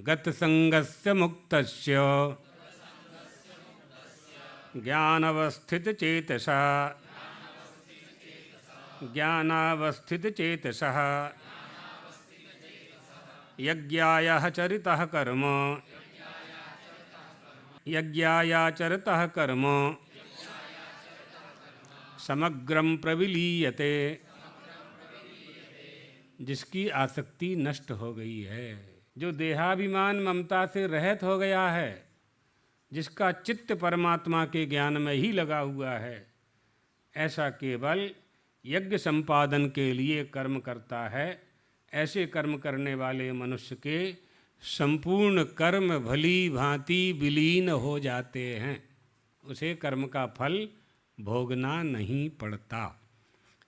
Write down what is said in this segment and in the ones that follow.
गतसंगस्य मुक्तस्य ज्ञानावस्थितचेतसा यज्ञाय चरितः कर्म समग्रं प्रविलीयते, जिसकी आसक्ति नष्ट हो गई है, जो देहाभिमान ममता से रहित हो गया है, जिसका चित्त परमात्मा के ज्ञान में ही लगा हुआ है, ऐसा केवल यज्ञ संपादन के लिए कर्म करता है। ऐसे कर्म करने वाले मनुष्य के संपूर्ण कर्म भली भांति विलीन हो जाते हैं, उसे कर्म का फल भोगना नहीं पड़ता।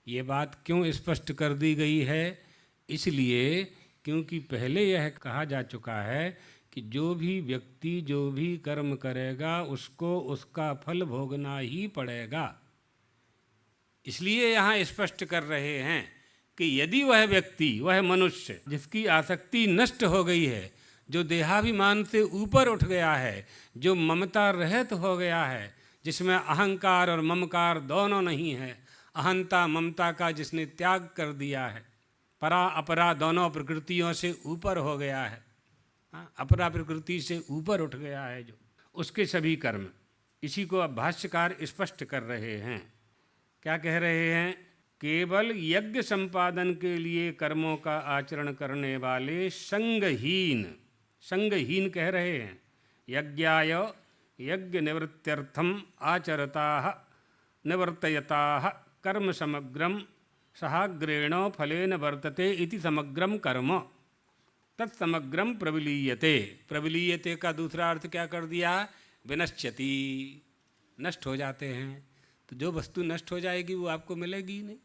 ये बात क्यों स्पष्ट कर दी गई है? इसलिए क्योंकि पहले यह कहा जा चुका है कि जो भी व्यक्ति जो भी कर्म करेगा उसको उसका फल भोगना ही पड़ेगा। इसलिए यहाँ स्पष्ट कर रहे हैं कि यदि वह व्यक्ति, वह मनुष्य जिसकी आसक्ति नष्ट हो गई है, जो देहाभिमान से ऊपर उठ गया है, जो ममता रहित हो गया है, जिसमें अहंकार और ममकार दोनों नहीं है, अहंता ममता का जिसने त्याग कर दिया है, परा अपरा दोनों प्रकृतियों से ऊपर हो गया है, अपरा प्रकृति से ऊपर उठ गया है, जो उसके सभी कर्म, इसी को अब भाष्यकार स्पष्ट कर रहे हैं। क्या कह रहे हैं? केवल यज्ञ संपादन के लिए कर्मों का आचरण करने वाले संगहीन कह रहे हैं। यज्ञाय यज्ञ निवृत्त्यर्थम आचरताः निवर्तयताः कर्म समग्रम सहाग्रेण फलेन वर्तते इति समग्रम कर्म तत्समग्रम प्रविलीयते। प्रविलीयते का दूसरा अर्थ क्या कर दिया? विनश्यति, नष्ट हो जाते हैं। तो जो वस्तु नष्ट हो जाएगी वो आपको मिलेगी ही नहीं।